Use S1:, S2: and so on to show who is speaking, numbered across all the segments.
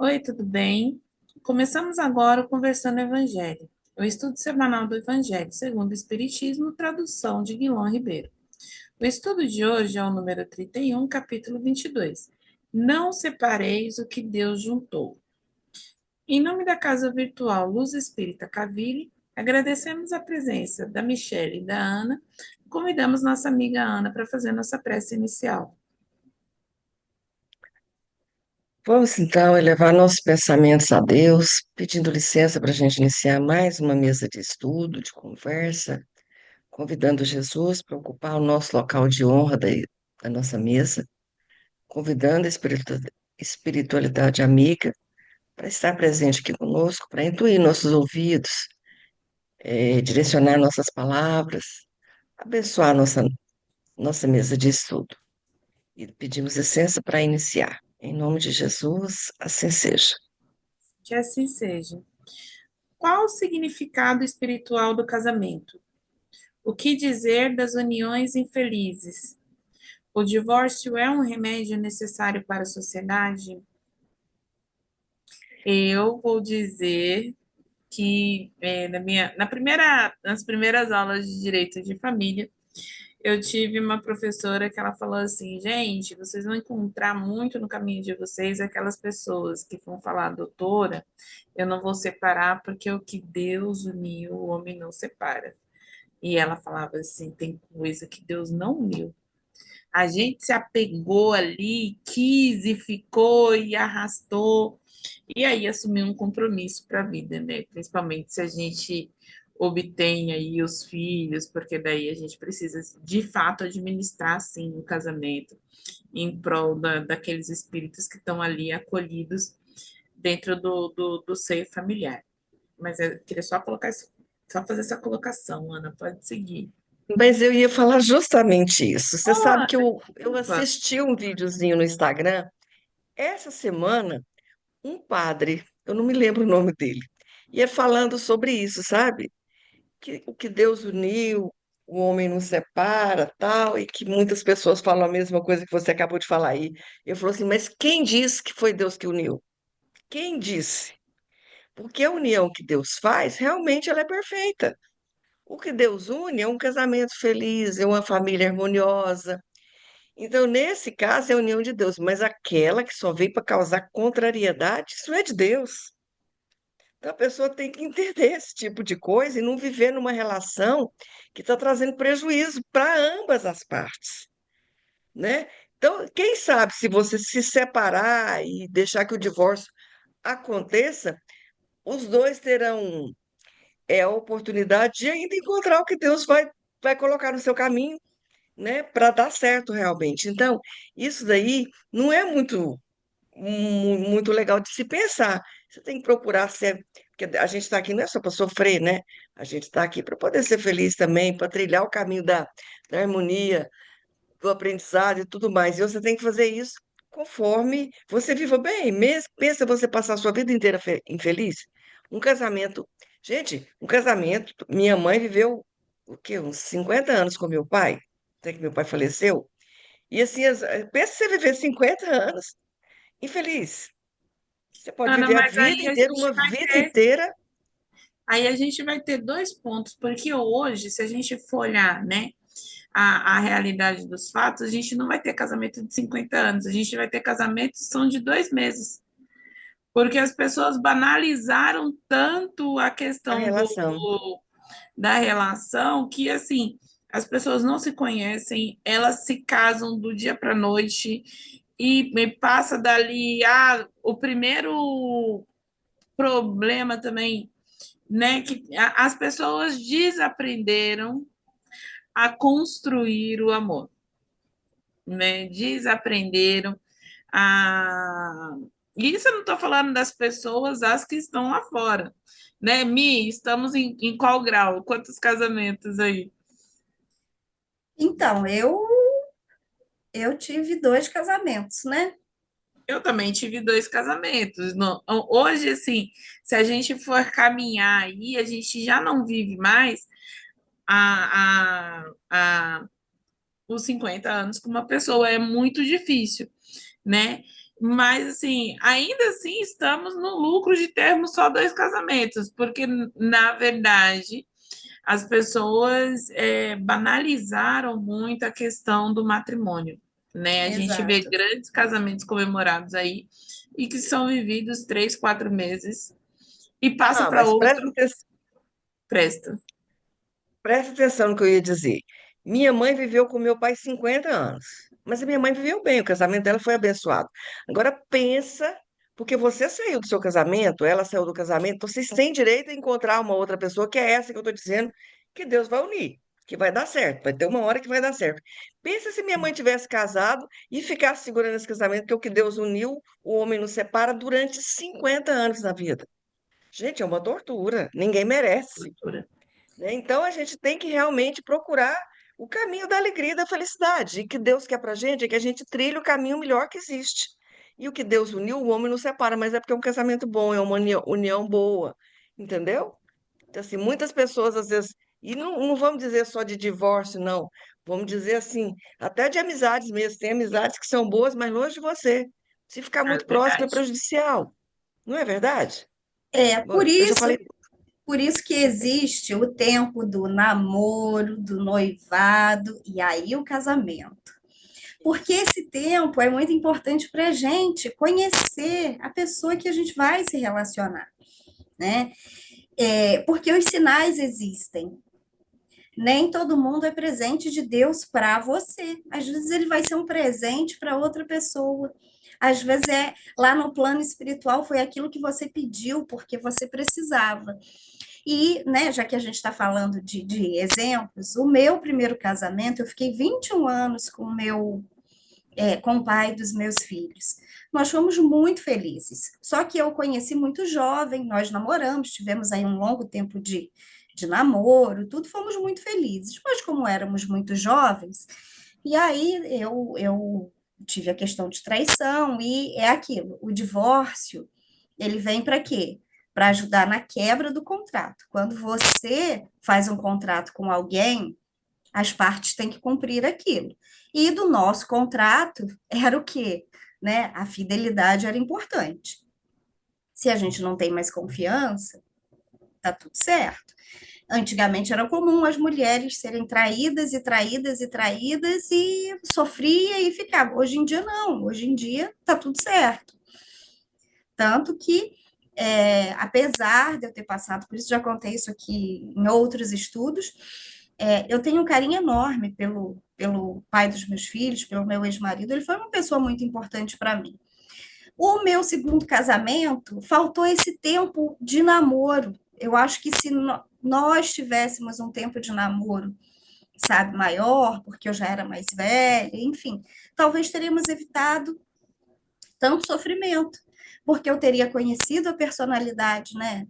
S1: Oi, tudo bem? Começamos agora o Conversando Evangelho, o estudo semanal do Evangelho segundo o Espiritismo, tradução de Guilherme Ribeiro. O estudo de hoje é o número 31, capítulo 22. Não separeis o que Deus juntou. Em nome da Casa Virtual Luz Espírita Cavile, agradecemos a presença da Michelle e da Ana. Convidamos nossa amiga Ana para fazer nossa prece inicial.
S2: Vamos então elevar nossos pensamentos a Deus, pedindo licença para a gente iniciar mais uma mesa de estudo, de conversa, convidando Jesus para ocupar o nosso local de honra da nossa mesa, convidando a espiritualidade amiga para estar presente aqui conosco, para intuir nossos ouvidos, direcionar nossas palavras, abençoar nossa mesa de estudo. E pedimos licença para iniciar. Em nome de Jesus, assim seja.
S1: Que assim seja. Qual o significado espiritual do casamento? O que dizer das uniões infelizes? O divórcio é um remédio necessário para a sociedade? Eu vou dizer que nas primeiras aulas de direito de família, eu tive uma professora que ela falou assim, gente, vocês vão encontrar muito no caminho de vocês aquelas pessoas que vão falar, doutora, eu não vou separar porque o que Deus uniu, o homem não separa. E ela falava assim, tem coisa que Deus não uniu. A gente se apegou ali, quis e ficou e arrastou, e aí assumiu um compromisso para a vida, né? Principalmente se a gente obtém aí os filhos, porque daí a gente precisa de fato administrar sim o casamento em prol daqueles espíritos que estão ali acolhidos dentro do seio familiar. Mas eu queria só fazer essa colocação, Ana, pode seguir.
S2: Mas eu ia falar justamente isso. Você
S1: Oh,
S2: sabe que
S1: Ana,
S2: eu
S1: desculpa.
S2: assisti um videozinho no Instagram essa semana, um padre, eu não me lembro o nome dele, ia falando sobre isso, sabe? Que o que Deus uniu, o homem não separa, tal, e que muitas pessoas falam a mesma coisa que você acabou de falar aí. Eu falo assim, mas quem disse que foi Deus que uniu? Quem disse? Porque a união que Deus faz, realmente ela é perfeita. O que Deus une é um casamento feliz, é uma família harmoniosa. Então, nesse caso, é a união de Deus, mas aquela que só veio para causar contrariedade, isso não é de Deus. Então, a pessoa tem que entender esse tipo de coisa e não viver numa relação que está trazendo prejuízo para ambas as partes, né? Então, quem sabe se você se separar e deixar que o divórcio aconteça, os dois terão a oportunidade de ainda encontrar o que Deus vai colocar no seu caminho, né, para dar certo realmente. Então, isso daí não é muito legal de se pensar. Você tem que procurar ser, porque a gente está aqui não é só para sofrer, né? A gente está aqui para poder ser feliz também, para trilhar o caminho da harmonia, do aprendizado e tudo mais. E você tem que fazer isso conforme você viva bem. Mesmo, pensa você passar a sua vida inteira infeliz? Um casamento. Gente, um casamento. Minha mãe viveu o quê? Uns 50 anos com meu pai, até que meu pai faleceu. E assim, pensa você viver 50 anos infeliz. Você pode
S1: Ana,
S2: viver a
S1: mas
S2: vida inteira, uma vida inteira.
S1: aí a gente vai ter dois pontos, porque hoje, se a gente for olhar, né, a realidade dos fatos, a gente não vai ter casamento de 50 anos, a gente vai ter casamentos que são de 2 meses, porque as pessoas banalizaram tanto a
S2: A
S1: questão
S2: relação.
S1: da relação que, assim, as pessoas não se conhecem, elas se casam do dia para a noite e passa dali, o primeiro problema também, né, que as pessoas desaprenderam a construir o amor, né? Desaprenderam a. Isso eu não estou falando das pessoas, as que estão lá fora, né? Mi, estamos em qual grau? Quantos casamentos aí?
S3: Então, eu tive dois casamentos, né?
S1: Eu também tive 2 casamentos. Hoje, assim, se a gente for caminhar aí, a gente já não vive mais os 50 anos com uma pessoa, é muito difícil, né? Mas, assim, ainda assim estamos no lucro de termos só dois casamentos, porque, na verdade, as pessoas banalizaram muito a questão do matrimônio, né? A gente vê
S3: Exato.
S1: grandes casamentos comemorados aí e que são vividos 3, 4 meses e passa
S2: Ah,
S1: para
S2: mas
S1: outro, presta.
S2: presta atenção no que eu ia dizer. Minha mãe viveu com meu pai 50 anos, mas a minha mãe viveu bem, o casamento dela foi abençoado. Agora pensa, porque você saiu do seu casamento, ela saiu do casamento, vocês têm direito a encontrar uma outra pessoa, que é essa que eu estou dizendo, que Deus vai unir, que vai dar certo, vai ter uma hora que vai dar certo. Pensa se minha mãe tivesse casado e ficasse segurando esse casamento, que é o que Deus uniu, o homem nos separa durante 50 anos na vida. Gente, é uma tortura, ninguém merece, né? Então a gente tem que realmente procurar o caminho da alegria e da felicidade. E que Deus quer para a gente é que a gente trilhe o caminho melhor que existe. E o que Deus uniu, o homem não separa, mas é porque é um casamento bom, é uma união boa, entendeu? Então, assim, muitas pessoas às vezes, e não vamos dizer só de divórcio, não. Vamos dizer assim, até de amizades mesmo. Tem amizades que são boas, mas longe de você. Se ficar
S1: É
S2: muito próximo é
S1: verdade.
S2: prejudicial, não é verdade?
S3: É,
S2: Bom,
S3: por
S2: eu já
S3: isso,
S2: falei.
S3: por isso que existe o tempo do namoro, do noivado e aí o casamento. Porque esse tempo é muito importante para a gente conhecer a pessoa que a gente vai se relacionar, né? Porque os sinais existem. Nem todo mundo é presente de Deus para você. Às vezes ele vai ser um presente para outra pessoa. Às vezes lá no plano espiritual foi aquilo que você pediu porque você precisava. E, né, já que a gente está falando de exemplos, o meu primeiro casamento, eu fiquei 21 anos com o pai dos meus filhos. Nós fomos muito felizes. Só que eu conheci muito jovem, nós namoramos, tivemos aí um longo tempo de namoro, tudo, fomos muito felizes. Mas como éramos muito jovens, e aí eu tive a questão de traição, e é aquilo, o divórcio, ele vem para quê? Para ajudar na quebra do contrato. Quando você faz um contrato com alguém, as partes têm que cumprir aquilo. E do nosso contrato era o quê? Né? A fidelidade era importante. Se a gente não tem mais confiança, tá tudo certo. Antigamente era comum as mulheres serem traídas e traídas e traídas e sofria e ficava. Hoje em dia não, hoje em dia tá tudo certo. Tanto que, apesar de eu ter passado por isso, já contei isso aqui em outros estudos, eu tenho um carinho enorme pelo pai dos meus filhos, pelo meu ex-marido, ele foi uma pessoa muito importante para mim. O meu segundo casamento, faltou esse tempo de namoro. Eu acho que se nós tivéssemos um tempo de namoro, sabe, maior, porque eu já era mais velha, enfim, talvez teríamos evitado tanto sofrimento, porque eu teria conhecido a personalidade, né,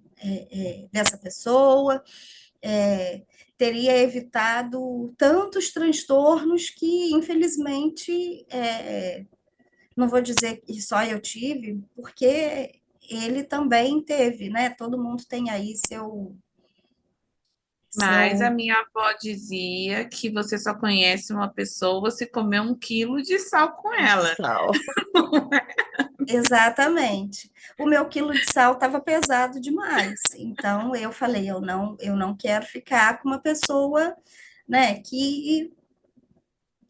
S3: dessa pessoa, é, teria evitado tantos transtornos que, infelizmente, não vou dizer que só eu tive, porque ele também teve, né? Todo mundo tem aí
S1: Mas a
S3: seu
S1: minha avó dizia que você só conhece uma pessoa se comer 1 quilo de sal com
S2: De
S1: ela.
S2: sal.
S3: Exatamente. O meu quilo de sal estava pesado demais. Então eu falei, eu não quero ficar com uma pessoa, né, que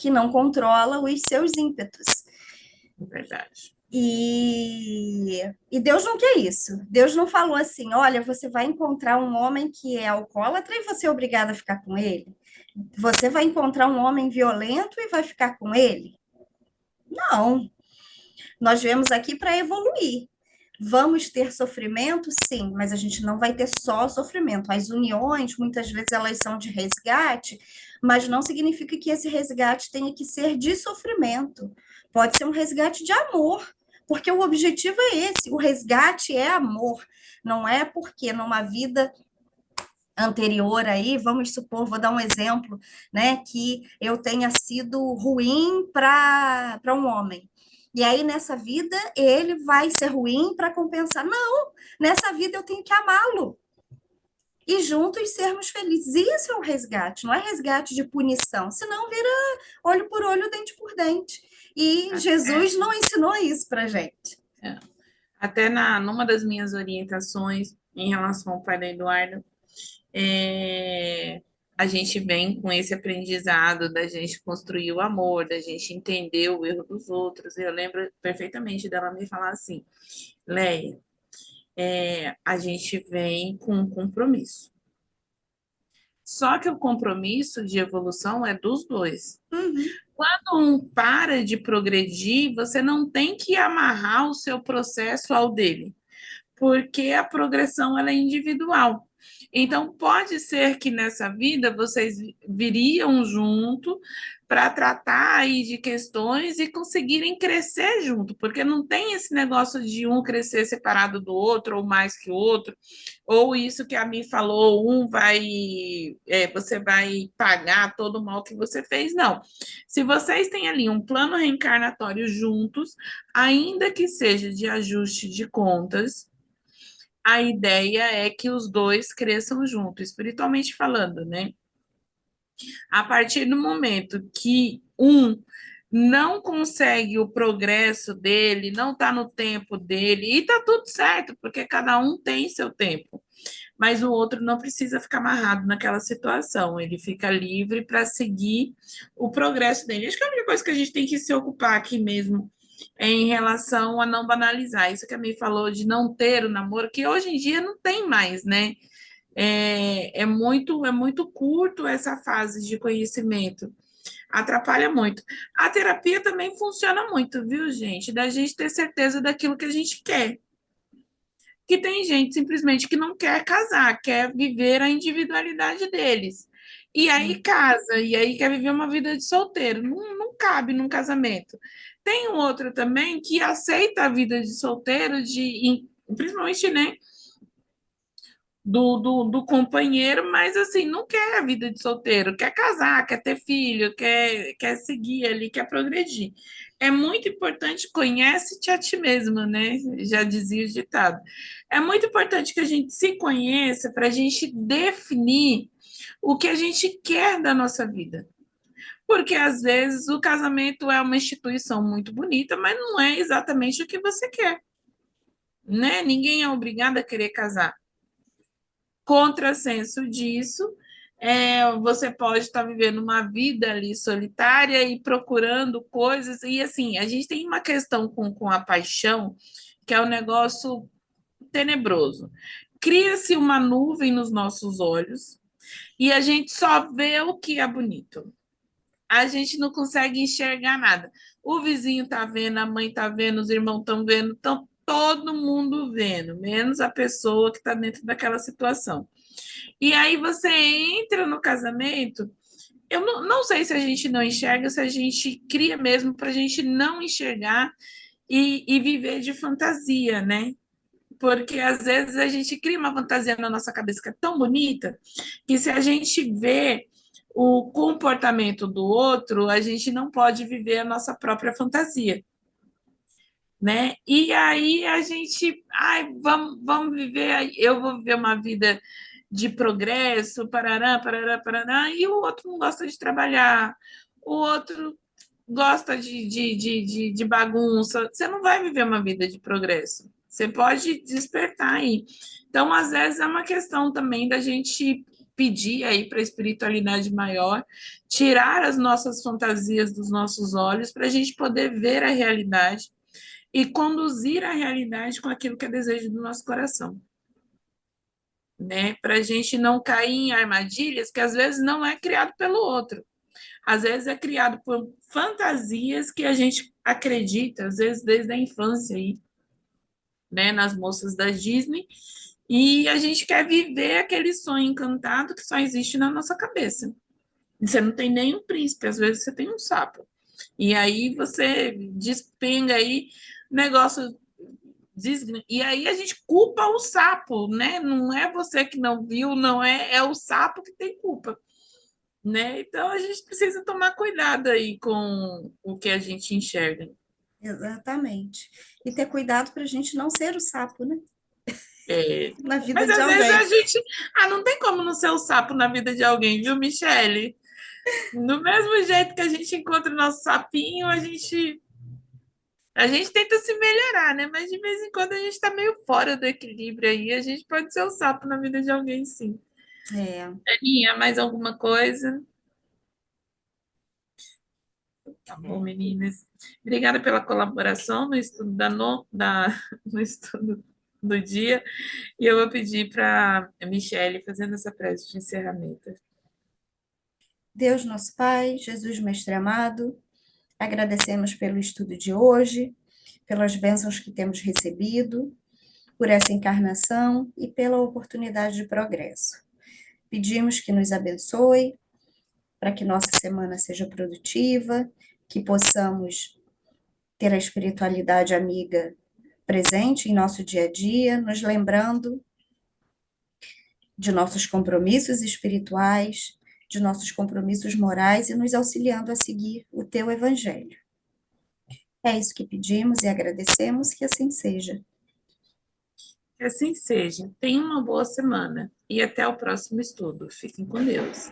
S3: não controla os seus ímpetos.
S1: Verdade.
S3: E Deus não quer isso. Deus não falou assim: olha, você vai encontrar um homem que é alcoólatra e você é obrigada a ficar com ele. Você vai encontrar um homem violento e vai ficar com ele. Não. Nós viemos aqui para evoluir. Vamos ter sofrimento? Sim, mas a gente não vai ter só sofrimento. As uniões, muitas vezes, elas são de resgate, mas não significa que esse resgate tenha que ser de sofrimento. Pode ser um resgate de amor, porque o objetivo é esse: o resgate é amor. Não é porque numa vida anterior aí, vamos supor, vou dar um exemplo, né, que eu tenha sido ruim para um homem. E aí, nessa vida, ele vai ser ruim para compensar. Não, nessa vida eu tenho que amá-lo. E juntos sermos felizes. Isso é um resgate, não é resgate de punição. Senão vira olho por olho, dente por dente. E
S1: Até,
S3: Jesus não ensinou isso para gente.
S1: até numa das minhas orientações em relação ao pai da Eduarda, é, a gente vem com esse aprendizado da gente construir o amor, da gente entender o erro dos outros. Eu lembro perfeitamente dela me falar assim, Leia, a gente vem com um compromisso. Só que o compromisso de evolução é dos dois.
S3: Uhum.
S1: Quando um para de progredir, você não tem que amarrar o seu processo ao dele, porque a progressão ela é individual. Então, pode ser que nessa vida vocês viriam junto para tratar aí de questões e conseguirem crescer junto, porque não tem esse negócio de um crescer separado do outro ou mais que o outro, ou isso que a Mi falou, você vai pagar todo o mal que você fez, não. Se vocês têm ali um plano reencarnatório juntos, ainda que seja de ajuste de contas, a ideia é que os dois cresçam juntos, espiritualmente falando, né? A partir do momento que um não consegue o progresso dele, não está no tempo dele, e está tudo certo, porque cada um tem seu tempo, mas o outro não precisa ficar amarrado naquela situação, ele fica livre para seguir o progresso dele. Acho que a única coisa que a gente tem que se ocupar aqui mesmo é em relação a não banalizar. Isso que a Mi falou de não ter o namoro, que hoje em dia não tem mais, né? É muito curto essa fase de conhecimento. Atrapalha muito. A terapia também funciona muito, viu, gente? Da gente ter certeza daquilo que a gente quer. Que tem gente simplesmente que não quer casar, quer viver a individualidade deles. E aí
S3: Sim.
S1: casa, e aí quer viver uma vida de solteiro. Não, não cabe num casamento. Tem um outro também que aceita a vida de solteiro, principalmente, né, do companheiro, mas assim, não quer a vida de solteiro, quer casar, quer ter filho, quer seguir ali, quer progredir. É muito importante, conhece-te a ti mesmo, né? Já dizia o ditado. É muito importante que a gente se conheça para a gente definir o que a gente quer da nossa vida. Porque às vezes o casamento é uma instituição muito bonita, mas não é exatamente o que você quer, né? Ninguém é obrigado a querer casar. Contrassenso disso, você pode estar vivendo uma vida ali solitária e procurando coisas, e assim, a gente tem uma questão com a paixão, que é um negócio tenebroso. Cria-se uma nuvem nos nossos olhos e a gente só vê o que é bonito. A gente não consegue enxergar nada. O vizinho está vendo, a mãe está vendo, os irmãos estão vendo, estão todo mundo vendo, menos a pessoa que está dentro daquela situação. E aí você entra no casamento. Eu não sei se a gente não enxerga, se a gente cria mesmo para a gente não enxergar e viver de fantasia, né? Porque às vezes a gente cria uma fantasia na nossa cabeça que é tão bonita que se a gente vê o comportamento do outro, a gente não pode viver a nossa própria fantasia, né? E aí a gente, vamos viver, eu vou viver uma vida de progresso, parará, parará, parará, e o outro não gosta de trabalhar, o outro gosta de bagunça. Você não vai viver uma vida de progresso. Você pode despertar aí. Então, às vezes, é uma questão também da gente pedir aí para a espiritualidade maior, tirar as nossas fantasias dos nossos olhos para a gente poder ver a realidade e conduzir a realidade com aquilo que é desejo do nosso coração, né? Para a gente não cair em armadilhas que às vezes não é criado pelo outro, às vezes é criado por fantasias que a gente acredita, às vezes desde a infância aí, né? Nas moças da Disney, e a gente quer viver aquele sonho encantado que só existe na nossa cabeça. Você não tem nem um príncipe, às vezes você tem um sapo. E aí você despenga aí negócio. E aí a gente culpa o sapo, né? Não é você que não viu, não é o sapo que tem culpa, né? Então a gente precisa tomar cuidado aí com o que a gente enxerga.
S3: Exatamente. E ter cuidado para a gente não ser o sapo, né?
S1: É,
S3: Na vida
S1: mas
S3: de
S1: às vezes a
S3: alguém.
S1: gente. Não tem como não ser o sapo na vida de alguém, viu, Michele? Do mesmo jeito que a gente encontra o nosso sapinho, a gente tenta se melhorar, né? Mas de vez em quando a gente está meio fora do equilíbrio aí. A gente pode ser o sapo na vida de alguém, sim.
S3: É,
S1: Aninha, mais alguma coisa? Tá bom,
S2: É.
S1: meninas. Obrigada pela colaboração no estudo no estudo do dia. E eu vou pedir para a Michelle fazendo essa prece de encerramento.
S3: Deus nosso Pai, Jesus Mestre amado, agradecemos pelo estudo de hoje, pelas bênçãos que temos recebido, por essa encarnação e pela oportunidade de progresso. Pedimos que nos abençoe, para que nossa semana seja produtiva, que possamos ter a espiritualidade amiga presente em nosso dia a dia, nos lembrando de nossos compromissos espirituais, de nossos compromissos morais e nos auxiliando a seguir o teu evangelho. É isso que pedimos e agradecemos, que assim seja.
S1: Que assim seja. Tenha uma boa semana e até o próximo estudo. Fiquem com Deus.